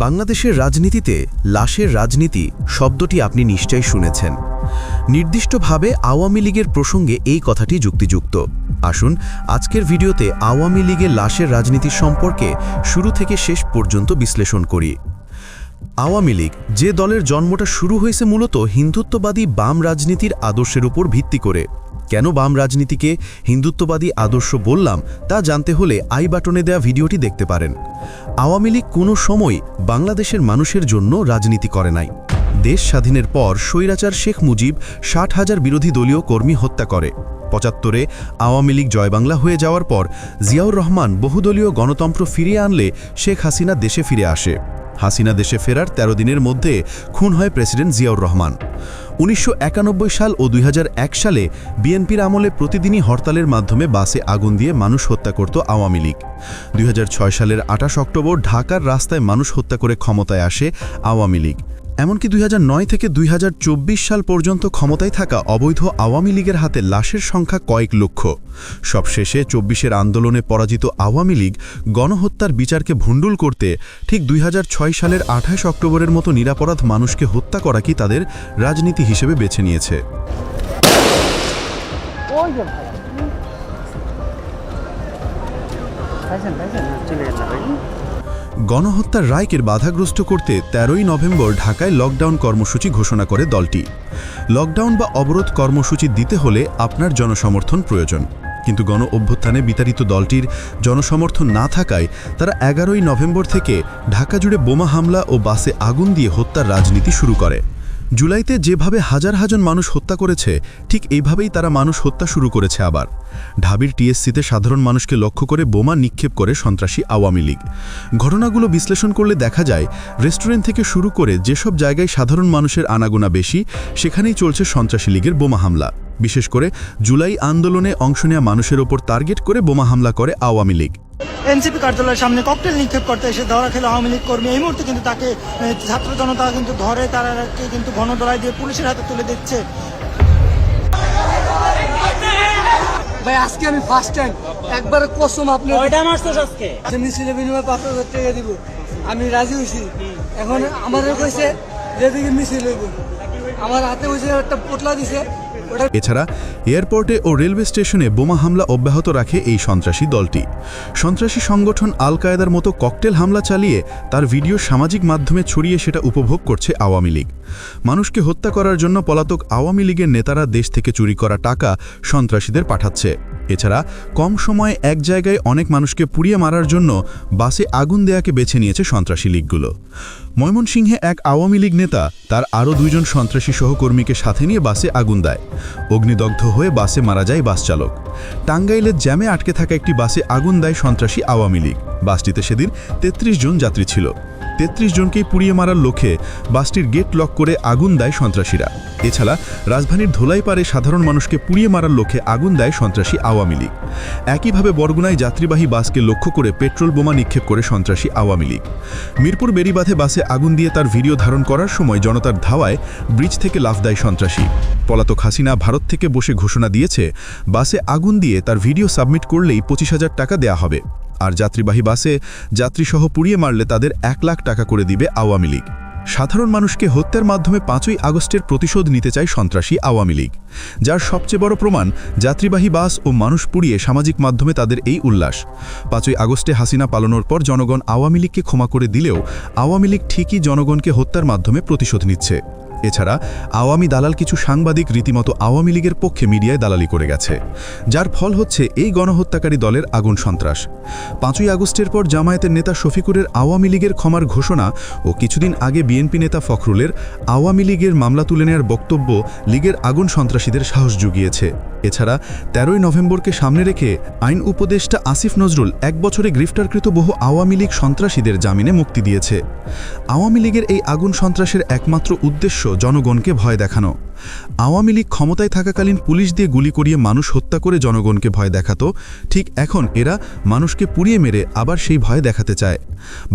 বাংলাদেশের রাজনীতিতে লাশের রাজনীতি শব্দটি আপনি নিশ্চয়ই শুনেছেন। নির্দিষ্টভাবে আওয়ামী লীগের প্রসঙ্গে এই কথাটি যুক্তিযুক্ত। আসুন আজকের ভিডিওতে আওয়ামী লীগের লাশের রাজনীতি সম্পর্কে শুরু থেকে শেষ পর্যন্ত বিশ্লেষণ করি। আওয়ামী লীগ যে দলের জন্মটা শুরু হয়েছে মূলত হিন্দুত্ববাদী বাম রাজনীতির আদর্শের উপর ভিত্তি করে। কেন বাম রাজনীতিকে হিন্দুত্ববাদী আদর্শ বললাম তা জানতে হলে আই বাটনে দেওয়া ভিডিওটি দেখতে পারেন। আওয়ামী লীগ কোনো সময় বাংলাদেশের মানুষের জন্য রাজনীতি করে নাই। দেশ স্বাধীনের পর স্বৈরাচার শেখ মুজিব ৬০,০০০ বিরোধী দলীয় কর্মী হত্যা করে। ৭৫-এ আওয়ামী লীগ জয়বাংলা হয়ে যাওয়ার পর জিয়াউর রহমান বহুদলীয় গণতন্ত্র ফিরিয়ে আনলে শেখ হাসিনা দেশে ফিরে আসে। হাসিনা দেশে ফেরার ১৩ দিনের মধ্যে খুন হয় প্রেসিডেন্ট জিয়াউর রহমান। ১৯৯১ সাল ও ২০০১ সালে বিএনপির আমলে প্রতিদিনই হরতালের মাধ্যমে বাসে আগুন দিয়ে মানুষ হত্যা করত আওয়ামী লীগ। ২০০৬ সালের ২৮ অক্টোবর ঢাকার রাস্তায় মানুষ হত্যা করে ক্ষমতায় আসে আওয়ামী লীগ। এমনকি ২০০৯ থেকে ২০২৪ সাল পর্যন্ত ক্ষমতায় থাকা অবৈধ আওয়ামী লীগের হাতে লাশের সংখ্যা কয়েক লক্ষ। সবশেষে ২৪-এর আন্দোলনে পরাজিত আওয়ামী লীগ গণহত্যার বিচারকে ভণ্ডুল করতে ঠিক ২০০৬ সালের ২৮ অক্টোবরের মতো নিরাপরাধ মানুষকে হত্যা করা কি তাদের রাজনীতি হিসেবে বেছে নিয়েছে। গণহত্যার রায়কে বাধাগ্রস্ত করতে ১৩ই নভেম্বর ঢাকায় লকডাউন কর্মসূচি ঘোষণা করে দলটি। লকডাউন বা অবরোধ কর্মসূচি দিতে হলে আপনার জনসমর্থন প্রয়োজন, কিন্তু গণ অভ্যুত্থানে বিতাড়িত দলটির জনসমর্থন না থাকায় তারা ১১ই নভেম্বর থেকে ঢাকা জুড়ে বোমা হামলা ও বাসে আগুন দিয়ে হত্যার রাজনীতি শুরু করে। জুলাইতে যেভাবে হাজার হাজার মানুষ হত্যা করেছে ঠিক এইভাবেই তারা মানুষ হত্যা শুরু করেছে আবার। ঢাবির টিএসসিতে সাধারণ মানুষকে লক্ষ্য করে বোমা নিক্ষেপ করে সন্ত্রাসী আওয়ামী লীগ। ঘটনাগুলো বিশ্লেষণ করলে দেখা যায় রেস্টুরেন্ট থেকে শুরু করে যেসব জায়গায় সাধারণ মানুষের আনাগোনা বেশি সেখানেই চলছে সন্ত্রাসী লীগের বোমা হামলা। বিশেষ করে জুলাই আন্দোলনে অংশ নেওয়া মানুষের ওপর টার্গেট করে বোমা হামলা করে আওয়ামী লীগ। এনসিপি কার্যালয়ের সামনে ককটেল নিক্ষেপ করতে এসে ধরা খেলো আওয়ামী লীগ কর্মী। এই মুহূর্তে কিন্তু তাকে ছাত্র জনতা কিন্তু ধরে তারাকে কিন্তু গণধোলাই দিয়ে পুলিশের হাতে তুলে দিচ্ছে। ভাই আজকে আমি ফার্স্ট টাইম একবার কসম আপনি কয়টা মারছস আজকে? মিছিলে বিনিময়ে ৫০০০ টাকা দিব, আমি রাজি হয়েছি। এখন আমাদের কইছে যেদিকে মিছিল হইব, আমার হাতে হয়েছে একটা পোটলা দিছে। এছাড়া এয়ারপোর্টে ও রেলওয়ে স্টেশনে বোমা হামলা অব্যাহত রাখে এই সন্ত্রাসী দলটি। সন্ত্রাসী সংগঠন আল কায়েদার মতো ককটেল হামলা চালিয়ে তার ভিডিও সামাজিক মাধ্যমে ছড়িয়ে সেটা উপভোগ করছে আওয়ামী লীগ। মানুষকে হত্যা করার জন্য পলাতক আওয়ামী লীগের নেতারা দেশ থেকে চুরি করা টাকা সন্ত্রাসীদের পাঠাচ্ছে। এছাড়া কম সময়ে এক জায়গায় অনেক মানুষকে পুড়িয়ে মারার জন্য বাসে আগুন দেয়াকে বেছে নিয়েছে সন্ত্রাসী লীগগুলো। ময়মনসিংহে এক আওয়ামী লীগ নেতা তার আরও ২ জন সন্ত্রাসী সহকর্মীকে সাথে নিয়ে বাসে আগুন দেয়। অগ্নিদগ্ধ হয়ে বাসে মারা যায় বাস চালক। টাঙ্গাইলের জ্যামে আটকে থাকা একটি বাসে আগুন দেয় সন্ত্রাসী আওয়ামী লীগ। বাসটিতে সেদিন ৩৩ জন যাত্রী ছিল। ৩৩ জনকেই পুড়িয়ে মারার লক্ষ্যে বাসটির গেট লক করে আগুন দেয় সন্ত্রাসীরা। এছাড়া রাজধানীর ধোলাইপাড়ে সাধারণ মানুষকে পুড়িয়ে মারার লক্ষ্যে আগুন দেয় সন্ত্রাসী আওয়ামী লীগ। একইভাবে বরগুনায় যাত্রীবাহী বাসকে লক্ষ্য করে পেট্রোল বোমা নিক্ষেপ করে সন্ত্রাসী আওয়ামী লীগ। মিরপুর বেড়িবাঁধে বাসে আগুন দিয়ে তার ভিডিও ধারণ করার সময় জনতার ধাওয়ায় ব্রিজ থেকে লাফ দেয় সন্ত্রাসী। পলাতক হাসিনা ভারত থেকে বসে ঘোষণা দিয়েছে বাসে আগুন দিয়ে তার ভিডিও সাবমিট করলেই ২৫,০০০ টাকা দেয়া হবে, আর যাত্রীবাহী বাসে যাত্রীসহ পুড়িয়ে মারলে তাদের ১ লাখ টাকা করে দিবে আওয়ামী লীগ। সাধারণ মানুষকে হত্যার মাধ্যমে ৫ই আগস্টের প্রতিশোধ নিতে চায় সন্ত্রাসী আওয়ামী লীগ, যার সবচেয়ে বড় প্রমাণ যাত্রীবাহী বাস ও মানুষ পুড়িয়ে সামাজিক মাধ্যমে তাদের এই উল্লাস। ৫ই আগস্টে হাসিনা পালানোর পর জনগণ আওয়ামী লীগকে ক্ষমা করে দিলেও আওয়ামী লীগ ঠিকই জনগণকে হত্যার মাধ্যমে প্রতিশোধ নিচ্ছে। এছাড়া আওয়ামী দালাল কিছু সাংবাদিক রীতিমতো আওয়ামী লীগের পক্ষে মিডিয়ায় দালালি করে গেছে, যার ফল হচ্ছে এই গণহত্যাকারী দলের আগুন সন্ত্রাস। ৫ই আগস্টের পর জামায়াতের নেতা শফিকুরের আওয়ামী লীগের ক্ষমার ঘোষণা ও কিছুদিন আগে বিএনপি নেতা ফখরুলের আওয়ামী লীগের মামলা তুলে নেওয়ার বক্তব্য লীগের আগুন সন্ত্রাসীদের সাহস জুগিয়েছে। এছাড়া ১৩ই নভেম্বরকে সামনে রেখে আইন উপদেষ্টা আসিফ নজরুল ১ বছরে গ্রেফতারকৃত বহু আওয়ামী লীগ সন্ত্রাসীদের জামিনে মুক্তি দিয়েছে। আওয়ামী লীগের এই আগুন সন্ত্রাসের একমাত্র উদ্দেশ্য জনগণকে ভয় দেখানো। আওয়ামী লীগ ক্ষমতায় থাকাকালীন পুলিশ দিয়ে গুলি করিয়ে মানুষ হত্যা করে জনগণকে ভয় দেখাতো, ঠিক এখন এরা মানুষকে পুড়িয়ে মেরে আবার সেই ভয় দেখাতে চায়।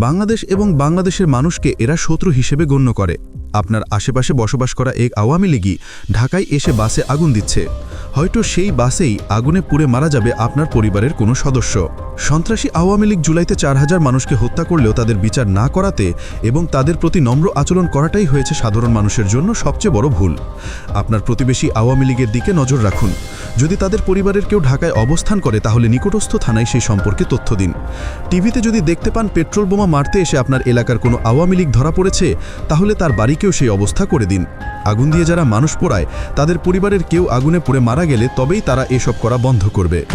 বাংলাদেশ এবং বাংলাদেশের মানুষকে এরা শত্রু হিসেবে গণ্য করে। আপনার আশেপাশে বসবাস করা এক আওয়ামী লীগই ঢাকায় এসে বাসে আগুন দিচ্ছে। হয়তো সেই বাসেই আগুনে পুড়ে মারা যাবে আপনার পরিবারের কোনো সদস্য। সন্ত্রাসী আওয়ামী লীগ জুলাইতে 4000 মানুষকে হত্যা করলেও তাদের বিচার না করাতে এবং তাদের প্রতি নম্র আচরণ করাটাই হয়েছে সাধারণ মানুষের জন্য সবচেয়ে বড় ভুল। আপনার প্রতিবেশী আওয়ামী লীগের দিকে নজর রাখুন। যদি তাদের পরিবারের কেউ ঢাকায় অবস্থান করে তাহলে নিকটস্থ থানায় সেই সম্পর্কে তথ্য দিন। টিভিতে যদি দেখতে পান পেট্রোল বোমা মারতে এসে আপনার এলাকার কোনো আওয়ামী লীগ ধরা পড়েছে, তাহলে তার বাড়িকেও সেই অবস্থা করে দিন। আগুন দিয়ে যারা মানুষ পোড়ায় তাদের পরিবারের কেউ আগুনে পুড়ে মারা গেলে তবেই তারা এসব করা বন্ধ করবে।